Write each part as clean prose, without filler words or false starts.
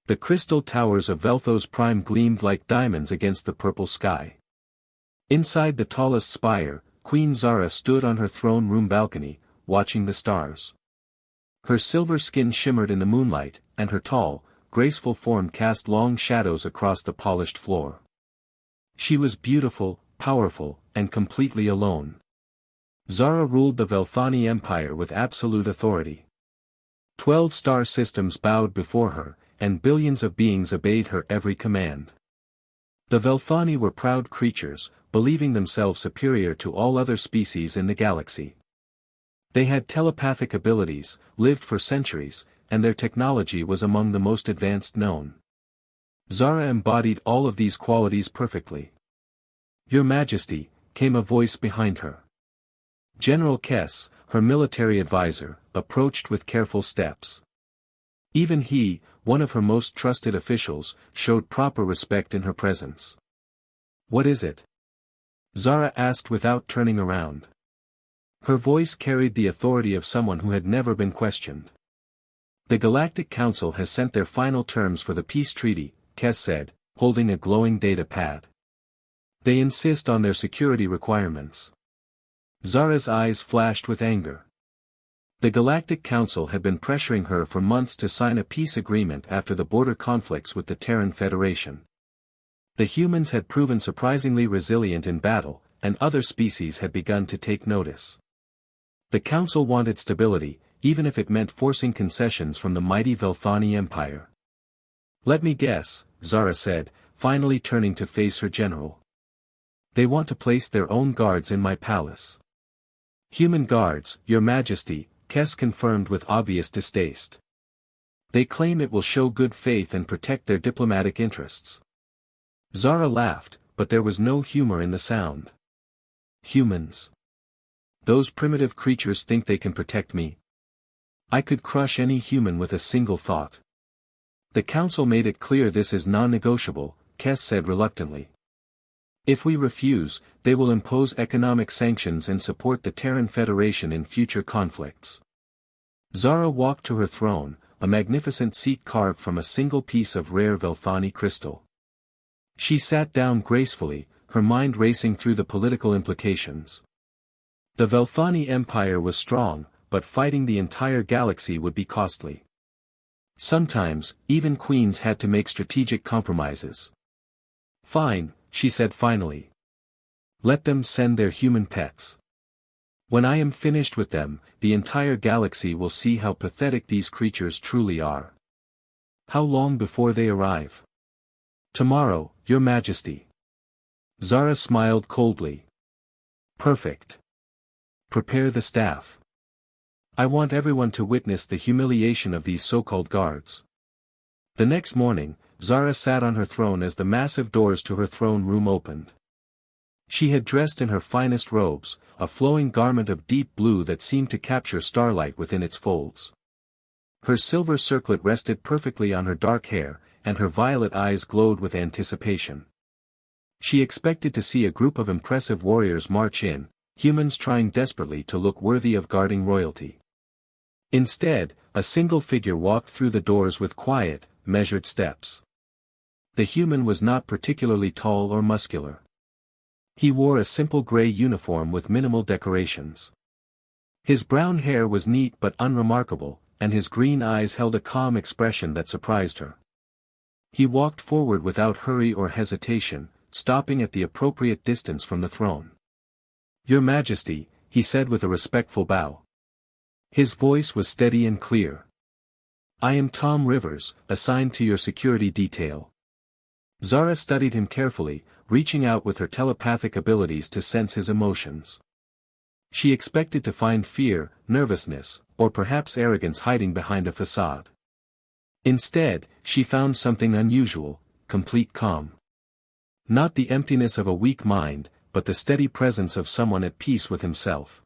The crystal towers of Velthos Prime gleamed like diamonds against the purple sky. Inside the tallest spire, Queen Zara stood on her throne room balcony, watching the stars. Her silver skin shimmered in the moonlight, and her tall, graceful form cast long shadows across the polished floor. She was beautiful, powerful, and completely alone. Zara ruled the Velthani Empire with absolute authority. 12 star systems bowed before her, and billions of beings obeyed her every command. The Velthani were proud creatures, believing themselves superior to all other species in the galaxy. They had telepathic abilities, lived for centuries, and their technology was among the most advanced known. Zara embodied all of these qualities perfectly. "Your Majesty," came a voice behind her. General Kess, her military advisor, approached with careful steps. Even he, one of her most trusted officials, showed proper respect in her presence. "What is it?" Zara asked without turning around. Her voice carried the authority of someone who had never been questioned. "The Galactic Council has sent their final terms for the peace treaty," Kess said, holding a glowing data pad. "They insist on their security requirements." Zara's eyes flashed with anger. The Galactic Council had been pressuring her for months to sign a peace agreement after the border conflicts with the Terran Federation. The humans had proven surprisingly resilient in battle, and other species had begun to take notice. The Council wanted stability, even if it meant forcing concessions from the mighty Velthani Empire. "Let me guess," Zara said, finally turning to face her general. "They want to place their own guards in my palace." "Human guards, Your Majesty," Kess confirmed with obvious distaste. "They claim it will show good faith and protect their diplomatic interests." Zara laughed, but there was no humor in the sound. "Humans. Those primitive creatures think they can protect me. I could crush any human with a single thought." "The Council made it clear this is non-negotiable," Kess said reluctantly. "If we refuse, they will impose economic sanctions and support the Terran Federation in future conflicts." Zara walked to her throne, a magnificent seat carved from a single piece of rare Velthani crystal. She sat down gracefully, her mind racing through the political implications. The Velthani Empire was strong, but fighting the entire galaxy would be costly. Sometimes, even queens had to make strategic compromises. "Fine," she said finally. "Let them send their human pets. When I am finished with them, the entire galaxy will see how pathetic these creatures truly are." "How long before they arrive?" "Tomorrow, Your Majesty." Zara smiled coldly. "Perfect. Prepare the staff. I want everyone to witness the humiliation of these so-called guards." The next morning, Zara sat on her throne as the massive doors to her throne room opened. She had dressed in her finest robes, a flowing garment of deep blue that seemed to capture starlight within its folds. Her silver circlet rested perfectly on her dark hair, and her violet eyes glowed with anticipation. She expected to see a group of impressive warriors march in, humans trying desperately to look worthy of guarding royalty. Instead, a single figure walked through the doors with quiet, measured steps. The human was not particularly tall or muscular. He wore a simple gray uniform with minimal decorations. His brown hair was neat but unremarkable, and his green eyes held a calm expression that surprised her. He walked forward without hurry or hesitation, stopping at the appropriate distance from the throne. "Your Majesty," he said with a respectful bow. His voice was steady and clear. "I am Tom Rivers, assigned to your security detail." Zara studied him carefully, reaching out with her telepathic abilities to sense his emotions. She expected to find fear, nervousness, or perhaps arrogance hiding behind a facade. Instead, she found something unusual: complete calm. Not the emptiness of a weak mind, but the steady presence of someone at peace with himself.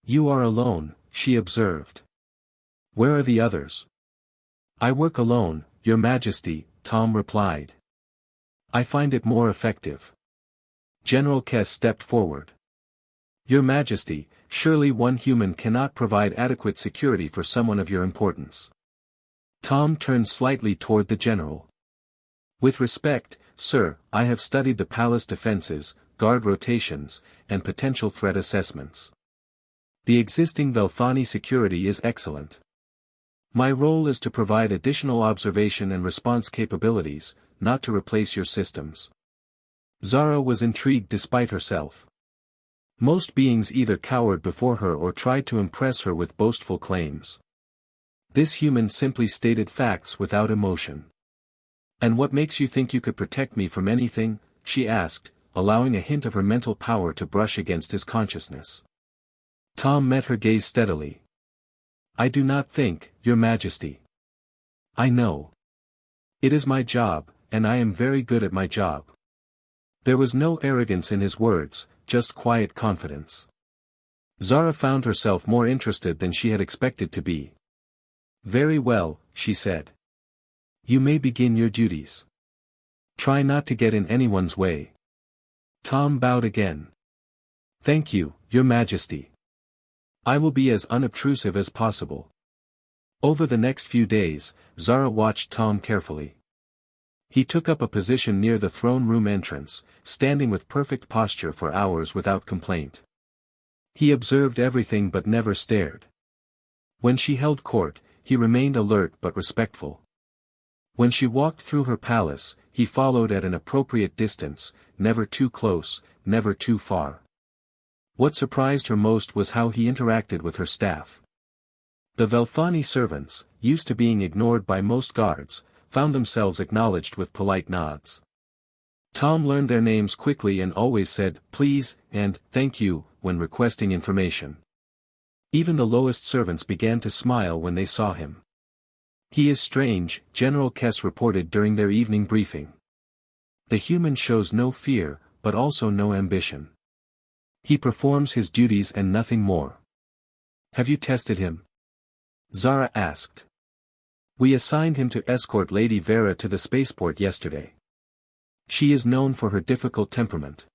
"You are alone," she observed. "Where are the others?" "I work alone, Your Majesty," Tom replied. "I find it more effective." General Kess stepped forward. "Your Majesty, surely one human cannot provide adequate security for someone of your importance." Tom turned slightly toward the general. With respect, sir, I have studied the palace defenses, guard rotations, and potential threat assessments. The existing Velthani security is excellent. My role is to provide additional observation and response capabilities, not to replace your systems. Zara was intrigued despite herself. Most beings either cowered before her or tried to impress her with boastful claims. This human simply stated facts without emotion. And what makes you think you could protect me from anything? She asked, allowing a hint of her mental power to brush against his consciousness. Tom met her gaze steadily. I do not think, Your Majesty. I know. It is my job, and I am very good at my job. There was no arrogance in his words, just quiet confidence. Zara found herself more interested than she had expected to be. Very well, she said. You may begin your duties. Try not to get in anyone's way. Tom bowed again. Thank you, Your Majesty. I will be as unobtrusive as possible. Over the next few days, Zara watched Tom carefully. He took up a position near the throne room entrance, standing with perfect posture for hours without complaint. He observed everything but never stared. When she held court, he remained alert but respectful. When she walked through her palace, he followed at an appropriate distance, never too close, never too far. What surprised her most was how he interacted with her staff. The Velthani servants, used to being ignored by most guards, found themselves acknowledged with polite nods. Tom learned their names quickly and always said, please, and, thank you, when requesting information. Even the lowest servants began to smile when they saw him. He is strange, General Kess reported during their evening briefing. The human shows no fear, but also no ambition. He performs his duties and nothing more. Have you tested him? Zara asked. We assigned him to escort Lady Vera to the spaceport yesterday. She is known for her difficult temperament.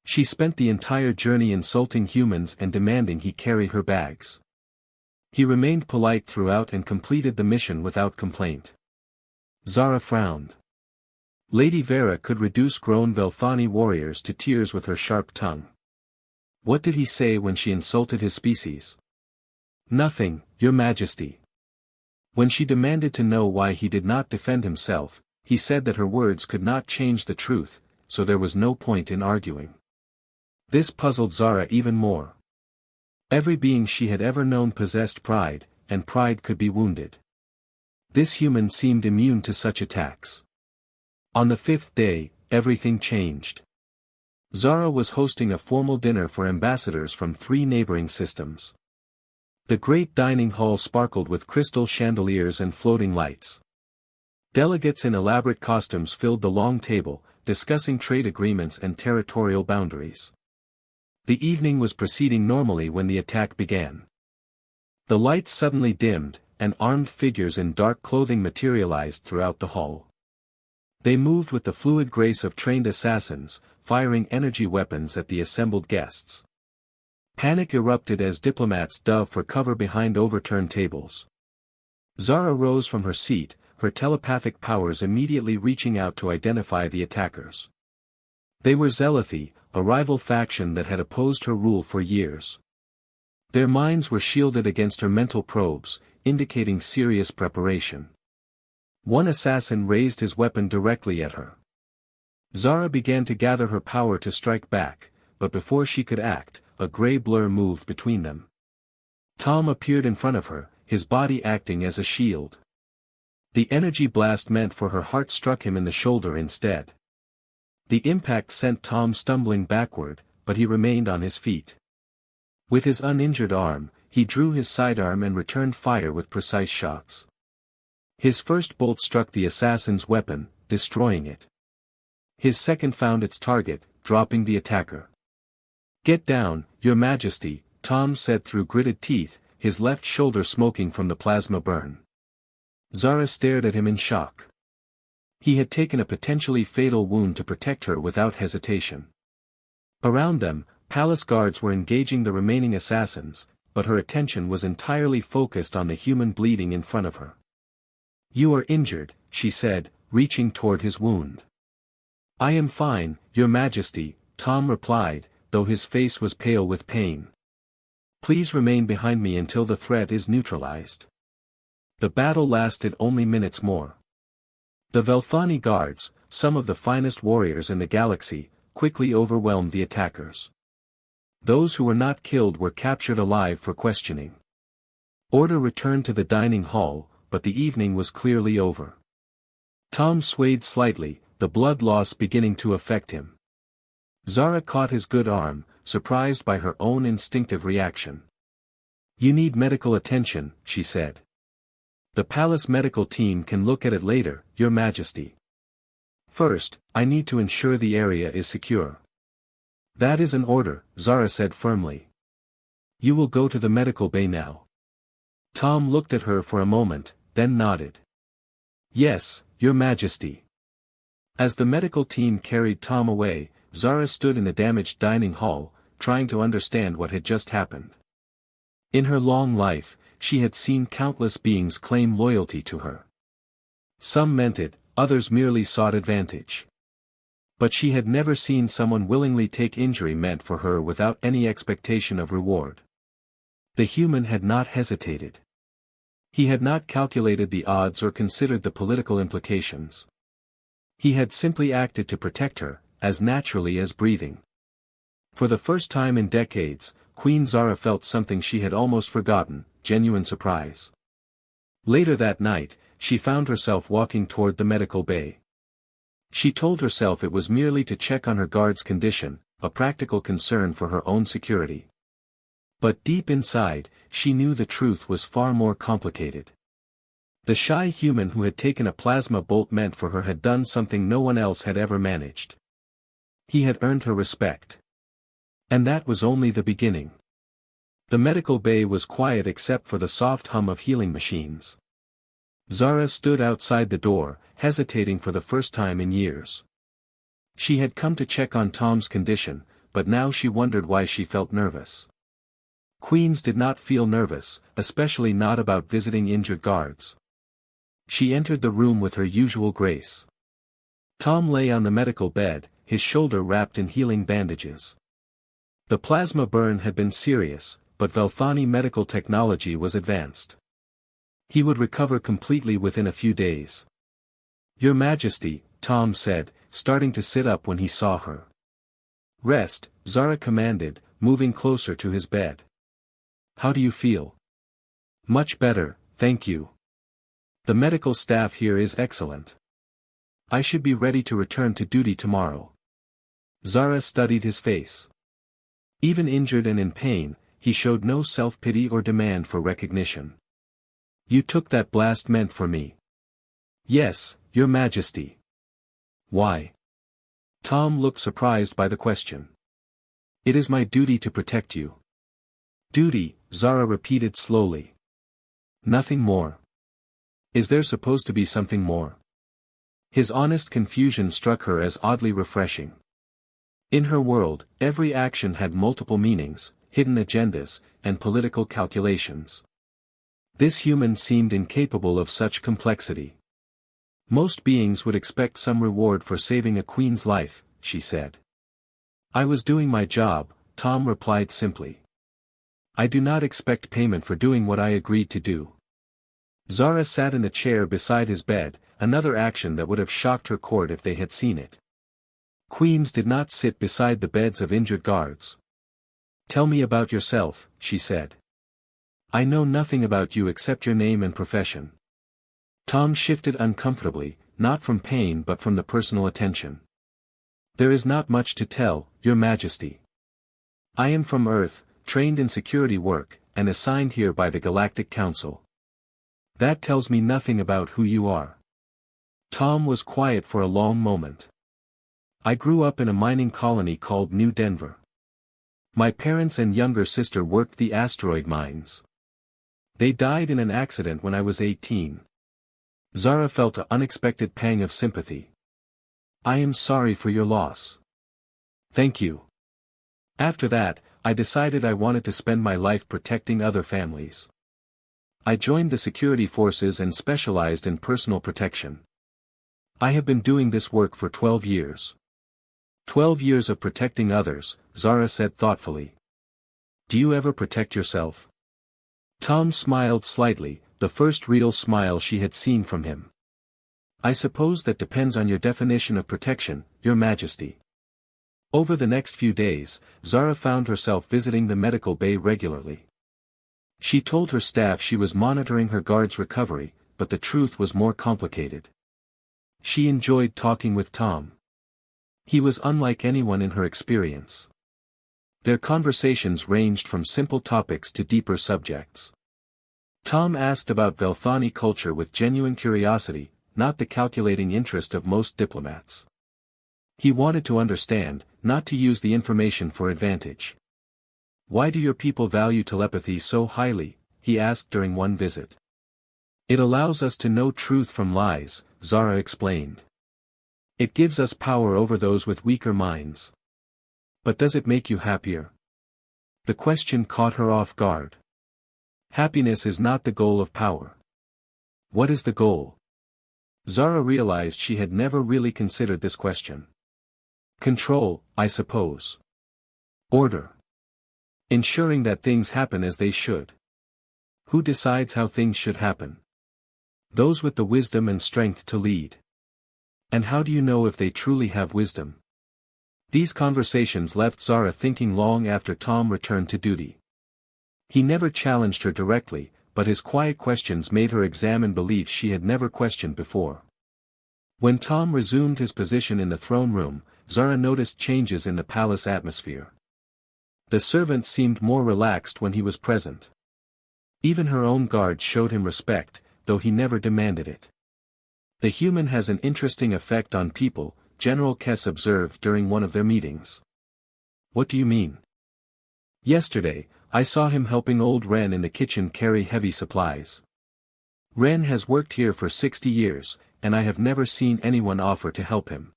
She spent the entire journey insulting humans and demanding he carry her bags. He remained polite throughout and completed the mission without complaint. Zara frowned. Lady Vera could reduce grown Velthani warriors to tears with her sharp tongue. What did he say when she insulted his species? Nothing, Your Majesty. When she demanded to know why he did not defend himself, he said that her words could not change the truth, so there was no point in arguing. This puzzled Zara even more. Every being she had ever known possessed pride, and pride could be wounded. This human seemed immune to such attacks. On the fifth day, everything changed. Zara was hosting a formal dinner for ambassadors from 3 neighboring systems. The great dining hall sparkled with crystal chandeliers and floating lights. Delegates in elaborate costumes filled the long table, discussing trade agreements and territorial boundaries. The evening was proceeding normally when the attack began. The lights suddenly dimmed, and armed figures in dark clothing materialized throughout the hall. They moved with the fluid grace of trained assassins, firing energy weapons at the assembled guests. Panic erupted as diplomats dove for cover behind overturned tables. Zara rose from her seat, her telepathic powers immediately reaching out to identify the attackers. They were Zealothi, a rival faction that had opposed her rule for years. Their minds were shielded against her mental probes, indicating serious preparation. One assassin raised his weapon directly at her. Zara began to gather her power to strike back, but before she could act, a gray blur moved between them. Tom appeared in front of her, his body acting as a shield. The energy blast meant for her heart struck him in the shoulder instead. The impact sent Tom stumbling backward, but he remained on his feet. With his uninjured arm, he drew his sidearm and returned fire with precise shots. His first bolt struck the assassin's weapon, destroying it. His second found its target, dropping the attacker. Get down, Your Majesty, Tom said through gritted teeth, his left shoulder smoking from the plasma burn. Zara stared at him in shock. He had taken a potentially fatal wound to protect her without hesitation. Around them, palace guards were engaging the remaining assassins, but her attention was entirely focused on the human bleeding in front of her. You are injured, she said, reaching toward his wound. I am fine, Your Majesty, Tom replied, though his face was pale with pain. Please remain behind me until the threat is neutralized. The battle lasted only minutes more. The Velthani guards, some of the finest warriors in the galaxy, quickly overwhelmed the attackers. Those who were not killed were captured alive for questioning. Order returned to the dining hall, but the evening was clearly over. Tom swayed slightly, the blood loss beginning to affect him. Zara caught his good arm, surprised by her own instinctive reaction. You need medical attention, she said. The palace medical team can look at it later, Your Majesty. First, I need to ensure the area is secure. That is an order, Zara said firmly. You will go to the medical bay now. Tom looked at her for a moment, then nodded. Yes, Your Majesty. As the medical team carried Tom away, Zara stood in the damaged dining hall, trying to understand what had just happened. In her long life, she had seen countless beings claim loyalty to her. Some meant it, others merely sought advantage. But she had never seen someone willingly take injury meant for her without any expectation of reward. The human had not hesitated. He had not calculated the odds or considered the political implications. He had simply acted to protect her, as naturally as breathing. For the first time in decades, Queen Zara felt something she had almost forgotten, genuine surprise. Later that night, she found herself walking toward the medical bay. She told herself it was merely to check on her guard's condition, a practical concern for her own security. But deep inside, she knew the truth was far more complicated. The shy human who had taken a plasma bolt meant for her had done something no one else had ever managed. He had earned her respect. And that was only the beginning. The medical bay was quiet except for the soft hum of healing machines. Zara stood outside the door, hesitating for the first time in years. She had come to check on Tom's condition, but now she wondered why she felt nervous. Queens did not feel nervous, especially not about visiting injured guards. She entered the room with her usual grace. Tom lay on the medical bed, his shoulder wrapped in healing bandages. The plasma burn had been serious, but Velthani medical technology was advanced. He would recover completely within a few days. Your Majesty, Tom said, starting to sit up when he saw her. Rest, Zara commanded, moving closer to his bed. How do you feel? Much better, thank you. The medical staff here is excellent. I should be ready to return to duty tomorrow. Zara studied his face. Even injured and in pain, he showed no self-pity or demand for recognition. You took that blast meant for me. Yes, Your Majesty. Why? Tom looked surprised by the question. It is my duty to protect you. Duty, Zara repeated slowly. Nothing more. Is there supposed to be something more? His honest confusion struck her as oddly refreshing. In her world, every action had multiple meanings, hidden agendas, and political calculations. This human seemed incapable of such complexity. Most beings would expect some reward for saving a queen's life, she said. I was doing my job, Tom replied simply. I do not expect payment for doing what I agreed to do. Zara sat in the chair beside his bed, another action that would have shocked her court if they had seen it. Queens did not sit beside the beds of injured guards. Tell me about yourself, she said. I know nothing about you except your name and profession. Tom shifted uncomfortably, not from pain but from the personal attention. There is not much to tell, Your Majesty. I am from Earth, trained in security work, and assigned here by the Galactic Council. That tells me nothing about who you are. Tom was quiet for a long moment. I grew up in a mining colony called New Denver. My parents and younger sister worked the asteroid mines. They died in an accident when I was 18. Zara felt an unexpected pang of sympathy. I am sorry for your loss. Thank you. After that, I decided I wanted to spend my life protecting other families. I joined the security forces and specialized in personal protection. I have been doing this work for 12 years. 12 years of protecting others, Zara said thoughtfully. Do you ever protect yourself? Tom smiled slightly, the first real smile she had seen from him. I suppose that depends on your definition of protection, Your Majesty. Over the next few days, Zara found herself visiting the medical bay regularly. She told her staff she was monitoring her guard's recovery, but the truth was more complicated. She enjoyed talking with Tom. He was unlike anyone in her experience. Their conversations ranged from simple topics to deeper subjects. Tom asked about Velthani culture with genuine curiosity, not the calculating interest of most diplomats. He wanted to understand, not to use the information for advantage. Why do your people value telepathy so highly? He asked during one visit. It allows us to know truth from lies, Zara explained. It gives us power over those with weaker minds. But does it make you happier? The question caught her off guard. Happiness is not the goal of power. What is the goal? Zara realized she had never really considered this question. Control, I suppose. Order. Ensuring that things happen as they should. Who decides how things should happen? Those with the wisdom and strength to lead. And how do you know if they truly have wisdom? These conversations left Zara thinking long after Tom returned to duty. He never challenged her directly, but his quiet questions made her examine beliefs she had never questioned before. When Tom resumed his position in the throne room, Zara noticed changes in the palace atmosphere. The servants seemed more relaxed when he was present. Even her own guards showed him respect, though he never demanded it. The human has an interesting effect on people, General Kess observed during one of their meetings. What do you mean? Yesterday, I saw him helping old Ren in the kitchen carry heavy supplies. Ren has worked here for 60 years, and I have never seen anyone offer to help him.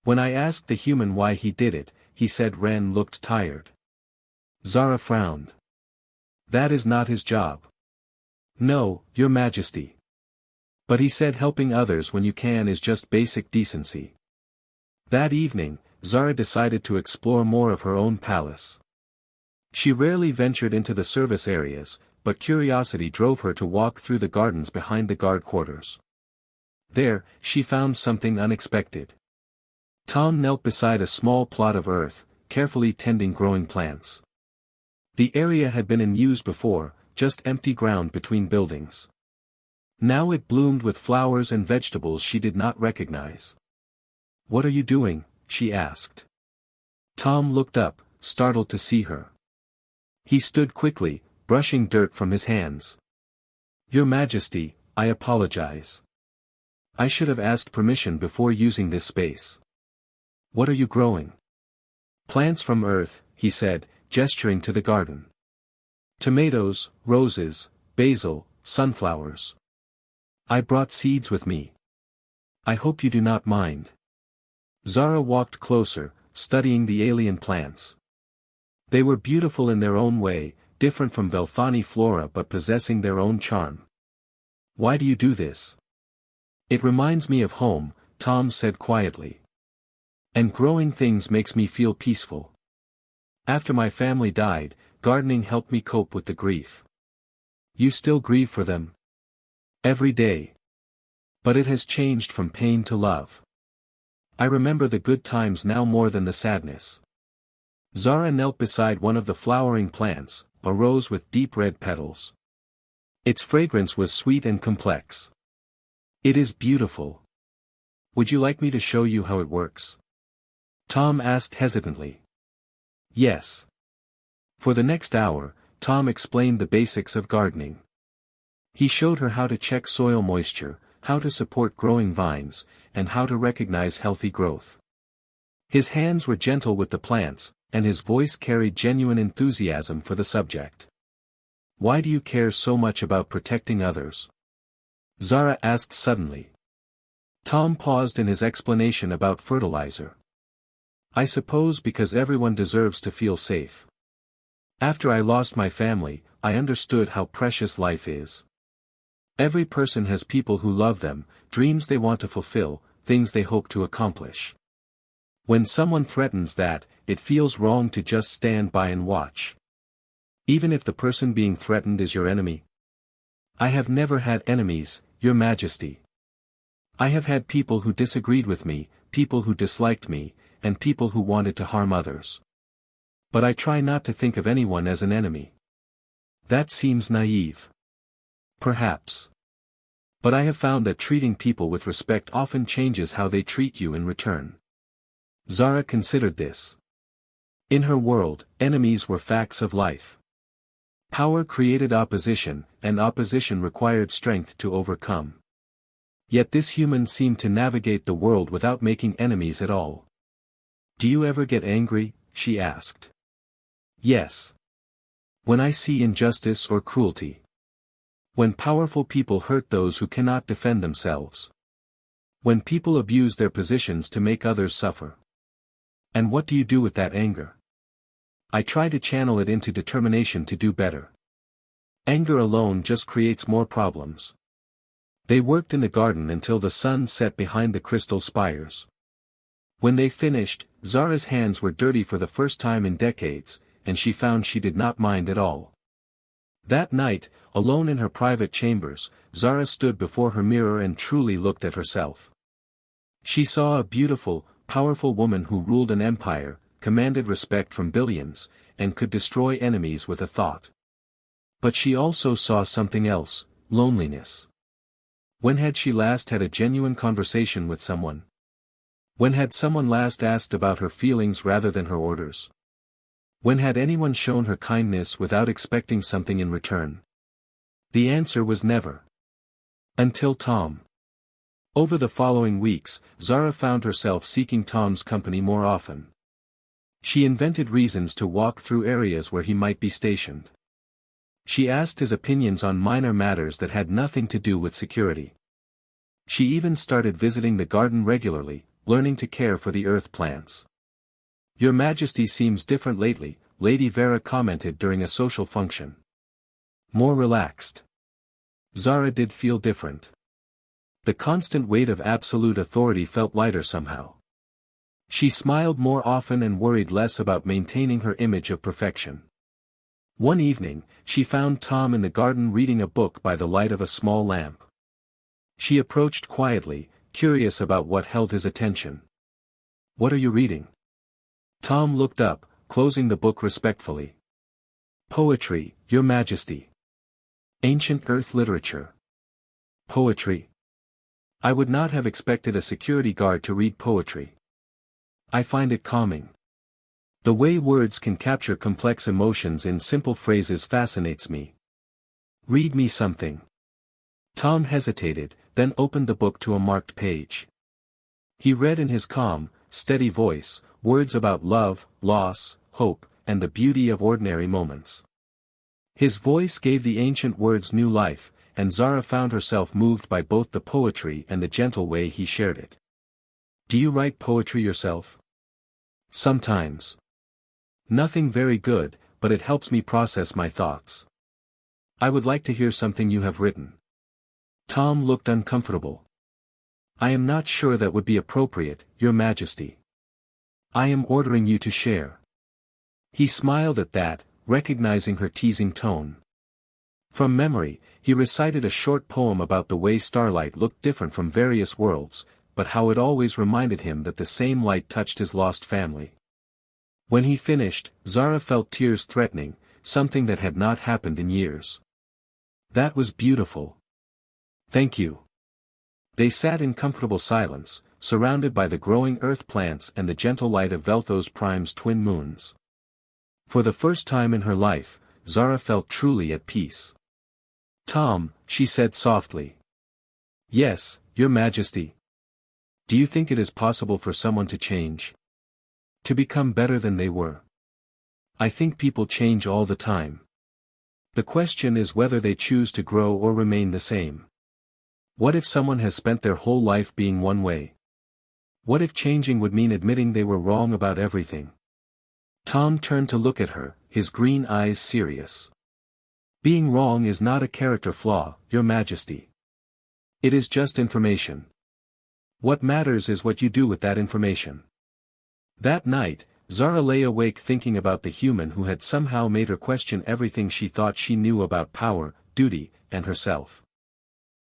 When I asked the human why he did it, he said Ren looked tired. Zara frowned. That is not his job. No, Your Majesty. But he said helping others when you can is just basic decency. That evening, Zara decided to explore more of her own palace. She rarely ventured into the service areas, but curiosity drove her to walk through the gardens behind the guard quarters. There, she found something unexpected. Tom knelt beside a small plot of earth, carefully tending growing plants. The area had been in use before, just empty ground between buildings. Now it bloomed with flowers and vegetables she did not recognize. What are you doing? She asked. Tom looked up, startled to see her. He stood quickly, brushing dirt from his hands. Your Majesty, I apologize. I should have asked permission before using this space. What are you growing? Plants from earth, he said, gesturing to the garden. Tomatoes, roses, basil, sunflowers. I brought seeds with me. I hope you do not mind. Zara walked closer, studying the alien plants. They were beautiful in their own way, different from Velthani flora but possessing their own charm. Why do you do this? It reminds me of home, Tom said quietly. And growing things makes me feel peaceful. After my family died, gardening helped me cope with the grief. You still grieve for them? Every day. But it has changed from pain to love. I remember the good times now more than the sadness. Zara knelt beside one of the flowering plants, a rose with deep red petals. Its fragrance was sweet and complex. It is beautiful. Would you like me to show you how it works? Tom asked hesitantly. Yes. For the next hour, Tom explained the basics of gardening. He showed her how to check soil moisture, how to support growing vines, and how to recognize healthy growth. His hands were gentle with the plants, and his voice carried genuine enthusiasm for the subject. Why do you care so much about protecting others? Zara asked suddenly. Tom paused in his explanation about fertilizer. I suppose because everyone deserves to feel safe. After I lost my family, I understood how precious life is. Every person has people who love them, dreams they want to fulfill, things they hope to accomplish. When someone threatens that, it feels wrong to just stand by and watch. Even if the person being threatened is your enemy. I have never had enemies, Your Majesty. I have had people who disagreed with me, people who disliked me, and people who wanted to harm others. But I try not to think of anyone as an enemy. That seems naive. Perhaps. But I have found that treating people with respect often changes how they treat you in return. Zara considered this. In her world, enemies were facts of life. Power created opposition, and opposition required strength to overcome. Yet this human seemed to navigate the world without making enemies at all. Do you ever get angry? She asked. Yes. When I see injustice or cruelty. When powerful people hurt those who cannot defend themselves. When people abuse their positions to make others suffer. And what do you do with that anger? I try to channel it into determination to do better. Anger alone just creates more problems. They worked in the garden until the sun set behind the crystal spires. When they finished, Zara's hands were dirty for the first time in decades, and she found she did not mind at all. That night, alone in her private chambers, Zara stood before her mirror and truly looked at herself. She saw a beautiful, powerful woman who ruled an empire, commanded respect from billions, and could destroy enemies with a thought. But she also saw something else, loneliness. When had she last had a genuine conversation with someone? When had someone last asked about her feelings rather than her orders? When had anyone shown her kindness without expecting something in return? The answer was never. Until Tom. Over the following weeks, Zara found herself seeking Tom's company more often. She invented reasons to walk through areas where he might be stationed. She asked his opinions on minor matters that had nothing to do with security. She even started visiting the garden regularly, learning to care for the earth plants. Your Majesty seems different lately, Lady Vera commented during a social function. More relaxed. Zara did feel different. The constant weight of absolute authority felt lighter somehow. She smiled more often and worried less about maintaining her image of perfection. One evening, she found Tom in the garden reading a book by the light of a small lamp. She approached quietly, curious about what held his attention. "What are you reading?" Tom looked up, closing the book respectfully. "Poetry, Your Majesty. Ancient Earth literature." "Poetry? I would not have expected a security guard to read poetry. I find it calming. The way words can capture complex emotions in simple phrases fascinates me. Read me something." Tom hesitated, then opened the book to a marked page. He read in his calm, steady voice, words about love, loss, hope, and the beauty of ordinary moments. His voice gave the ancient words new life, and Zara found herself moved by both the poetry and the gentle way he shared it. "Do you write poetry yourself?" "Sometimes. Nothing very good, but it helps me process my thoughts." "I would like to hear something you have written." Tom looked uncomfortable. "I am not sure that would be appropriate, Your Majesty. I am ordering you to share." He smiled at that, recognizing her teasing tone. From memory, he recited a short poem about the way starlight looked different from various worlds, but how it always reminded him that the same light touched his lost family. When he finished, Zara felt tears threatening, something that had not happened in years. "That was beautiful. Thank you." They sat in comfortable silence, surrounded by the growing earth plants and the gentle light of Velthos Prime's twin moons. For the first time in her life, Zara felt truly at peace. "Tom," she said softly. "Yes, Your Majesty. Do you think it is possible for someone to change? To become better than they were?" "I think people change all the time. The question is whether they choose to grow or remain the same. What if someone has spent their whole life being one way? What if changing would mean admitting they were wrong about everything?" Tom turned to look at her, his green eyes serious. Being wrong is not a character flaw, Your Majesty. It is just information. What matters is what you do with that information. That night, Zara lay awake thinking about the human who had somehow made her question everything she thought she knew about power, duty, and herself.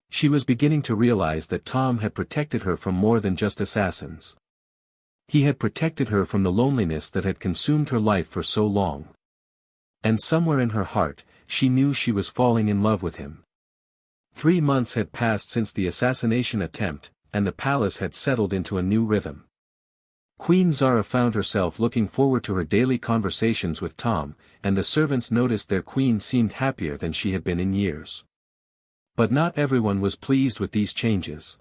She was beginning to realize that Tom had protected her from more than just assassins. He had protected her from the loneliness that had consumed her life for so long. And somewhere in her heart, she knew she was falling in love with him. 3 months had passed since the assassination attempt, and the palace had settled into a new rhythm. Queen Zara found herself looking forward to her daily conversations with Tom, and the servants noticed their queen seemed happier than she had been in years. But not everyone was pleased with these changes.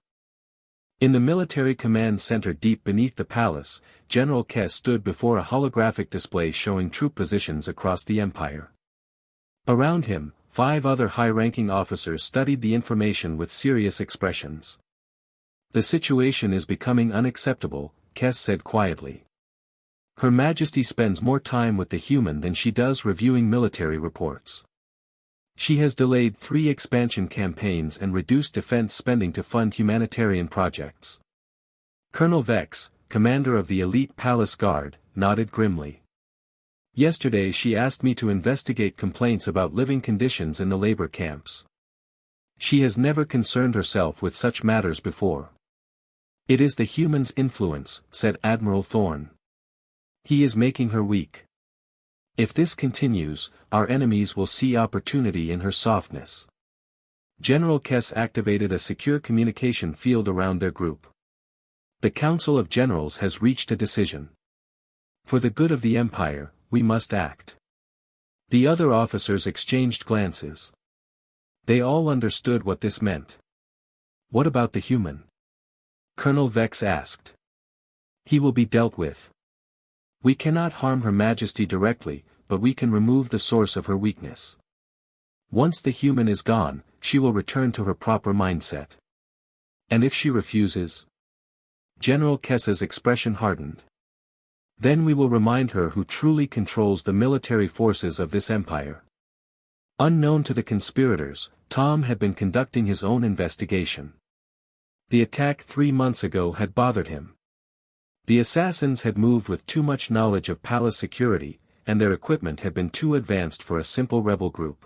In the military command center deep beneath the palace, General Kess stood before a holographic display showing troop positions across the empire. Around him, 5 other high-ranking officers studied the information with serious expressions. "The situation is becoming unacceptable," Kess said quietly. "Her Majesty spends more time with the human than she does reviewing military reports. She has delayed 3 expansion campaigns and reduced defense spending to fund humanitarian projects." Colonel Vex, commander of the elite palace guard, nodded grimly. "Yesterday she asked me to investigate complaints about living conditions in the labor camps. She has never concerned herself with such matters before." "It is the human's influence," said Admiral Thorne. "He is making her weak. If this continues, our enemies will see opportunity in her softness." General Kess activated a secure communication field around their group. "The Council of Generals has reached a decision. For the good of the Empire, we must act." The other officers exchanged glances. They all understood what this meant. "What about the human?" Colonel Vex asked. "He will be dealt with. We cannot harm Her Majesty directly, but we can remove the source of her weakness. Once the human is gone, she will return to her proper mindset." "And if she refuses?" General Kess's expression hardened. "Then we will remind her who truly controls the military forces of this empire." Unknown to the conspirators, Tom had been conducting his own investigation. The attack 3 months ago had bothered him. The assassins had moved with too much knowledge of palace security, and their equipment had been too advanced for a simple rebel group.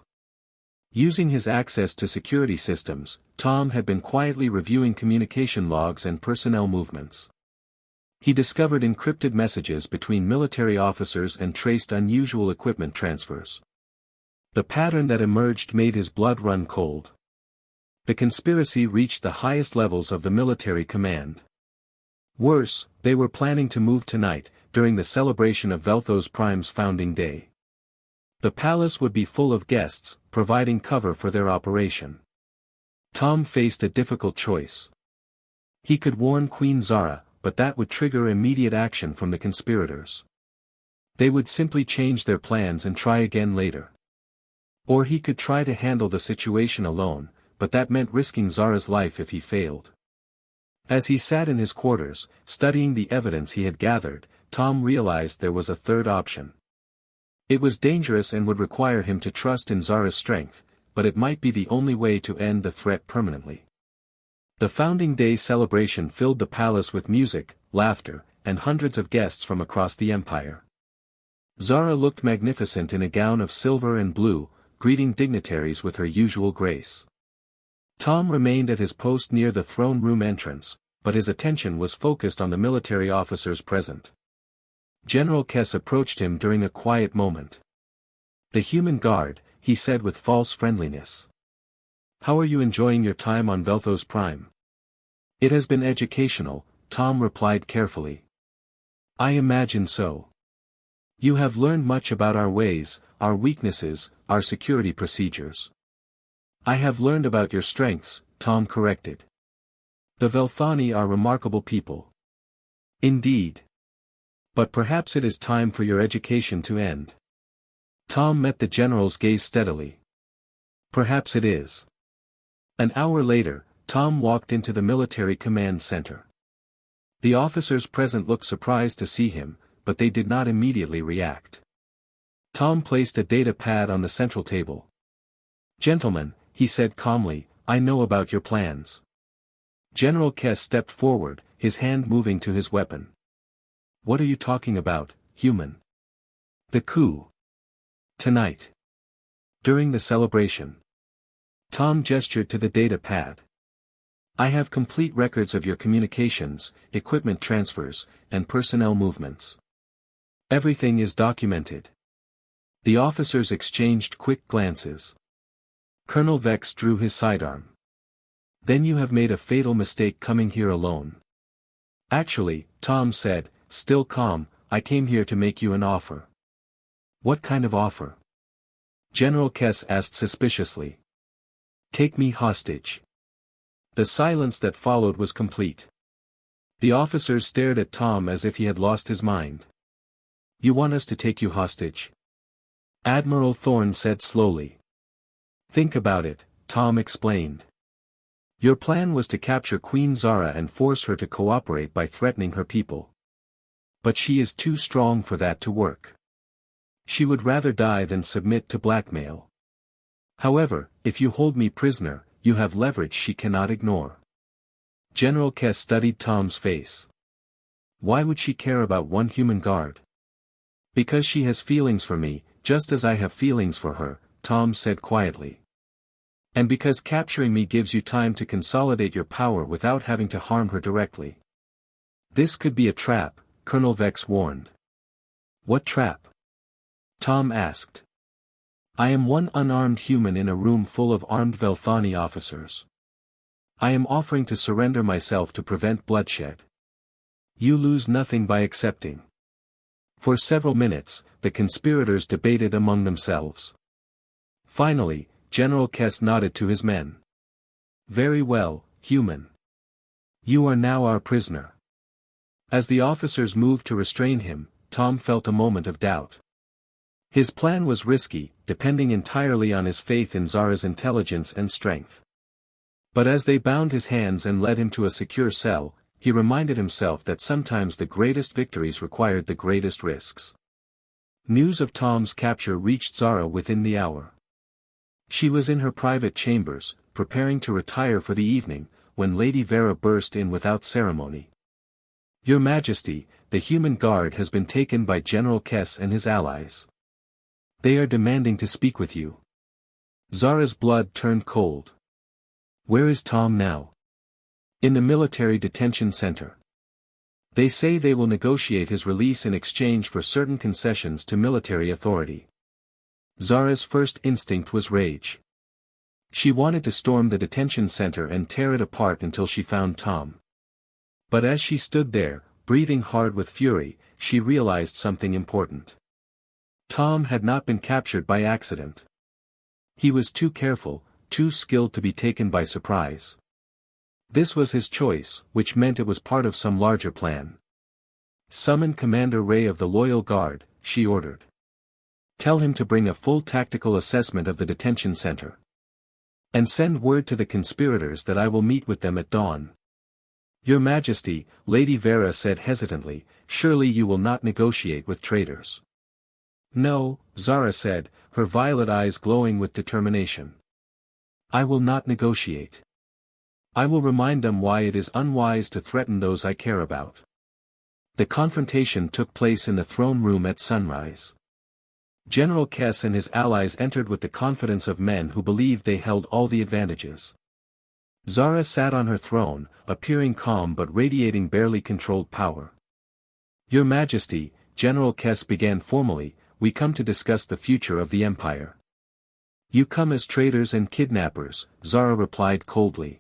Using his access to security systems, Tom had been quietly reviewing communication logs and personnel movements. He discovered encrypted messages between military officers and traced unusual equipment transfers. The pattern that emerged made his blood run cold. The conspiracy reached the highest levels of the military command. Worse, they were planning to move tonight, during the celebration of Velthos Prime's founding day. The palace would be full of guests, providing cover for their operation. Tom faced a difficult choice. He could warn Queen Zara, but that would trigger immediate action from the conspirators. They would simply change their plans and try again later. Or he could try to handle the situation alone, but that meant risking Zara's life if he failed. As he sat in his quarters, studying the evidence he had gathered, Tom realized there was a third option. It was dangerous and would require him to trust in Zara's strength, but it might be the only way to end the threat permanently. The founding day celebration filled the palace with music, laughter, and hundreds of guests from across the empire. Zara looked magnificent in a gown of silver and blue, greeting dignitaries with her usual grace. Tom remained at his post near the throne room entrance, but his attention was focused on the military officers present. General Kess approached him during a quiet moment. "The human guard," he said with false friendliness. "How are you enjoying your time on Velthos Prime?" "It has been educational," Tom replied carefully. "I imagine so. You have learned much about our ways, our weaknesses, our security procedures." "I have learned about your strengths," Tom corrected. "The Velthani are remarkable people." "Indeed. But perhaps it is time for your education to end." Tom met the general's gaze steadily. "Perhaps it is." An hour later, Tom walked into the military command center. The officers present looked surprised to see him, but they did not immediately react. Tom placed a data pad on the central table. Gentlemen, he said calmly, I know about your plans. General Kess stepped forward, his hand moving to his weapon. What are you talking about, human? The coup. Tonight. During the celebration. Tom gestured to the data pad. I have complete records of your communications, equipment transfers, and personnel movements. Everything is documented. The officers exchanged quick glances. Colonel Vex drew his sidearm. Then you have made a fatal mistake coming here alone. Actually, Tom said, still calm, I came here to make you an offer. What kind of offer? General Kess asked suspiciously. Take me hostage. The silence that followed was complete. The officers stared at Tom as if he had lost his mind. You want us to take you hostage? Admiral Thorne said slowly. Think about it, Tom explained. Your plan was to capture Queen Zara and force her to cooperate by threatening her people. But she is too strong for that to work. She would rather die than submit to blackmail. However, if you hold me prisoner, you have leverage she cannot ignore. General Kess studied Tom's face. Why would she care about one human guard? Because she has feelings for me, just as I have feelings for her, Tom said quietly. And because capturing me gives you time to consolidate your power without having to harm her directly. This could be a trap, Colonel Vex warned. What trap? Tom asked. I am one unarmed human in a room full of armed Velthani officers. I am offering to surrender myself to prevent bloodshed. You lose nothing by accepting. For several minutes, the conspirators debated among themselves. Finally, General Kess nodded to his men. Very well, human. You are now our prisoner. As the officers moved to restrain him, Tom felt a moment of doubt. His plan was risky, depending entirely on his faith in Zara's intelligence and strength. But as they bound his hands and led him to a secure cell, he reminded himself that sometimes the greatest victories required the greatest risks. News of Tom's capture reached Zara within the hour. She was in her private chambers, preparing to retire for the evening, when Lady Vera burst in without ceremony. Your Majesty, the human guard has been taken by General Kess and his allies. They are demanding to speak with you. Zara's blood turned cold. Where is Tom now? In the military detention center. They say they will negotiate his release in exchange for certain concessions to military authority. Zara's first instinct was rage. She wanted to storm the detention center and tear it apart until she found Tom. But as she stood there, breathing hard with fury, she realized something important. Tom had not been captured by accident. He was too careful, too skilled to be taken by surprise. This was his choice, which meant it was part of some larger plan. Summon Commander Ray of the Loyal Guard, she ordered. Tell him to bring a full tactical assessment of the detention center. And send word to the conspirators that I will meet with them at dawn. Your Majesty, Lady Vera said hesitantly, surely you will not negotiate with traitors. No, Zara said, her violet eyes glowing with determination. I will not negotiate. I will remind them why it is unwise to threaten those I care about. The confrontation took place in the throne room at sunrise. General Kess and his allies entered with the confidence of men who believed they held all the advantages. Zara sat on her throne, appearing calm but radiating barely controlled power. Your Majesty, General Kess began formally, we come to discuss the future of the Empire. You come as traitors and kidnappers, Zara replied coldly.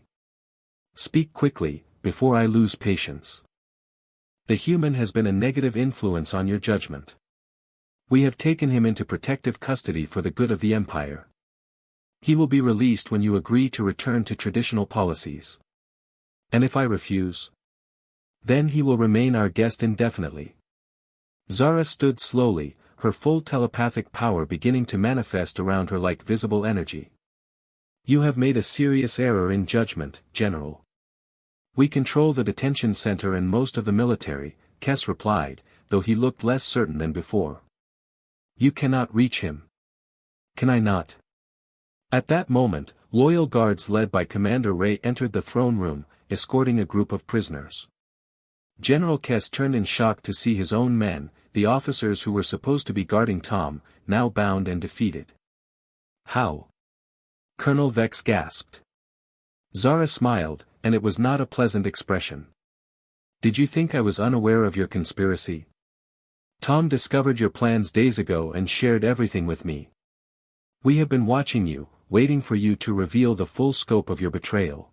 Speak quickly, before I lose patience. The human has been a negative influence on your judgment. We have taken him into protective custody for the good of the Empire. He will be released when you agree to return to traditional policies. And if I refuse? Then he will remain our guest indefinitely. Zara stood slowly, her full telepathic power beginning to manifest around her like visible energy. You have made a serious error in judgment, General. We control the detention center and most of the military, Kess replied, though he looked less certain than before. You cannot reach him. Can I not? At that moment, loyal guards led by Commander Ray entered the throne room, escorting a group of prisoners. General Kess turned in shock to see his own men, the officers who were supposed to be guarding Tom, now bound and defeated. How? Colonel Vex gasped. Zara smiled, and it was not a pleasant expression. Did you think I was unaware of your conspiracy? Tom discovered your plans days ago and shared everything with me. We have been watching you, waiting for you to reveal the full scope of your betrayal.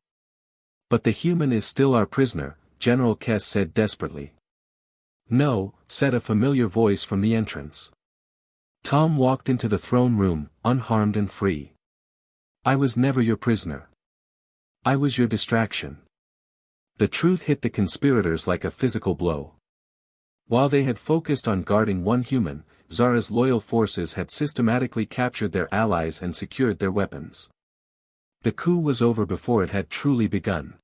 But the human is still our prisoner, General Kess said desperately. No, said a familiar voice from the entrance. Tom walked into the throne room, unharmed and free. I was never your prisoner. I was your distraction. The truth hit the conspirators like a physical blow. While they had focused on guarding one human, Zara's loyal forces had systematically captured their allies and secured their weapons. The coup was over before it had truly begun.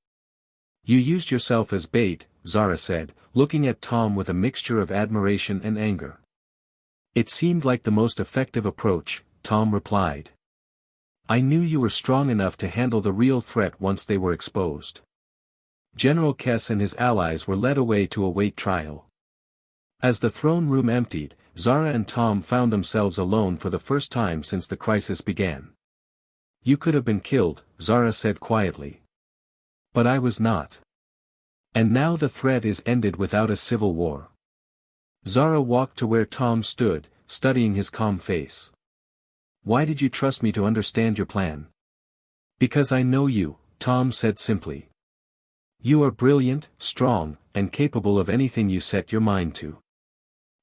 You used yourself as bait, Zara said, looking at Tom with a mixture of admiration and anger. It seemed like the most effective approach, Tom replied. I knew you were strong enough to handle the real threat once they were exposed. General Kess and his allies were led away to await trial. As the throne room emptied, Zara and Tom found themselves alone for the first time since the crisis began. You could have been killed, Zara said quietly. But I was not. And now the threat is ended without a civil war. Zara walked to where Tom stood, studying his calm face. Why did you trust me to understand your plan? Because I know you, Tom said simply. You are brilliant, strong, and capable of anything you set your mind to.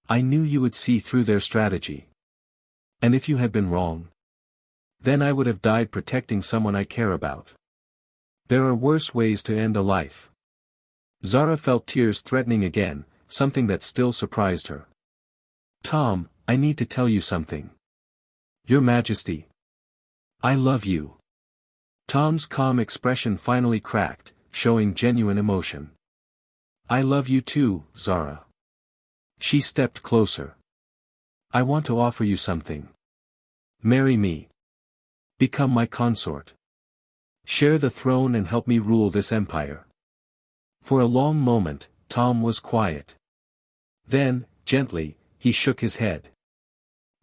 I knew you would see through their strategy. And if you had been wrong, then I would have died protecting someone I care about. There are worse ways to end a life. Zara felt tears threatening again, something that still surprised her. Tom, I need to tell you something. Your Majesty. I love you. Tom's calm expression finally cracked, showing genuine emotion. I love you too, Zara. She stepped closer. I want to offer you something. Marry me. Become my consort. Share the throne and help me rule this empire. For a long moment, Tom was quiet. Then, gently, he shook his head.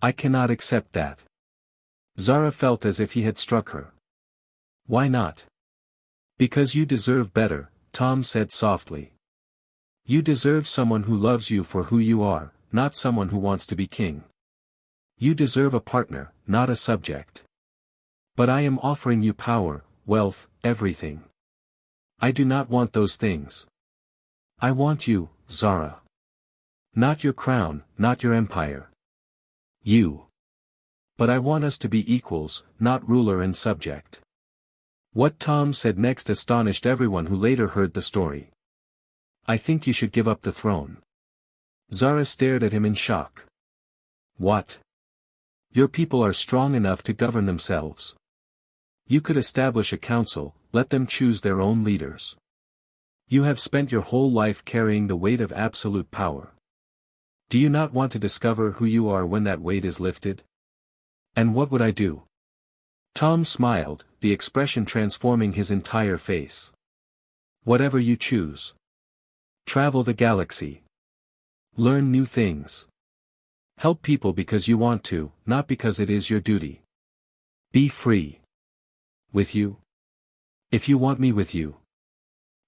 I cannot accept that. Zara felt as if he had struck her. Why not? Because you deserve better, Tom said softly. You deserve someone who loves you for who you are, not someone who wants to be king. You deserve a partner, not a subject. But I am offering you power, wealth, everything. I do not want those things. I want you, Zara. Not your crown, not your empire. You. But I want us to be equals, not ruler and subject. What Tom said next astonished everyone who later heard the story. I think you should give up the throne. Zara stared at him in shock. What? Your people are strong enough to govern themselves. You could establish a council, let them choose their own leaders. You have spent your whole life carrying the weight of absolute power. Do you not want to discover who you are when that weight is lifted? And what would I do? Tom smiled, the expression transforming his entire face. Whatever you choose. Travel the galaxy. Learn new things. Help people because you want to, not because it is your duty. Be free. With you? If you want me with you.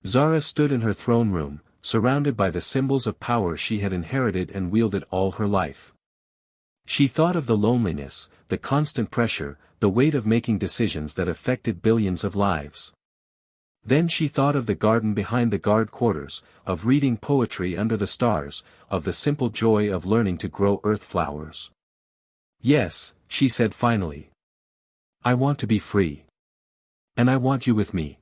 Zara stood in her throne room, surrounded by the symbols of power she had inherited and wielded all her life. She thought of the loneliness, the constant pressure, the weight of making decisions that affected billions of lives. Then she thought of the garden behind the guard quarters, of reading poetry under the stars, of the simple joy of learning to grow earth flowers. Yes, she said finally. I want to be free. And I want you with me.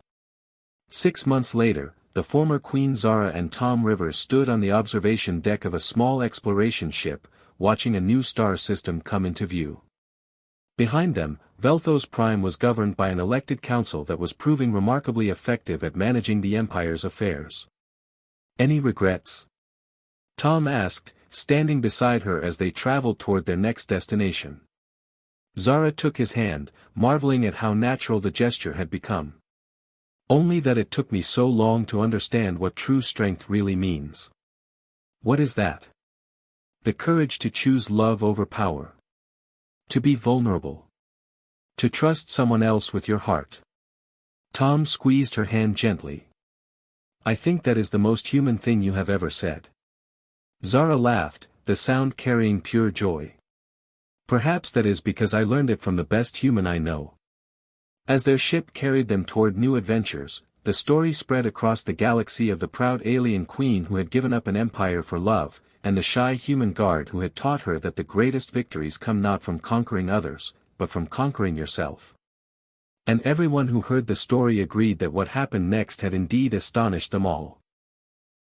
6 months later, the former Queen Zara and Tom Rivers stood on the observation deck of a small exploration ship, watching a new star system come into view. Behind them, Velthos Prime was governed by an elected council that was proving remarkably effective at managing the Empire's affairs. Any regrets? Tom asked, standing beside her as they traveled toward their next destination. Zara took his hand, marveling at how natural the gesture had become. Only that it took me so long to understand what true strength really means. What is that? The courage to choose love over power. To be vulnerable. To trust someone else with your heart. Tom squeezed her hand gently. I think that is the most human thing you have ever said. Zara laughed, the sound carrying pure joy. Perhaps that is because I learned it from the best human I know. As their ship carried them toward new adventures, the story spread across the galaxy of the proud alien queen who had given up an empire for love, and the shy human guard who had taught her that the greatest victories come not from conquering others, but from conquering yourself. And everyone who heard the story agreed that what happened next had indeed astonished them all.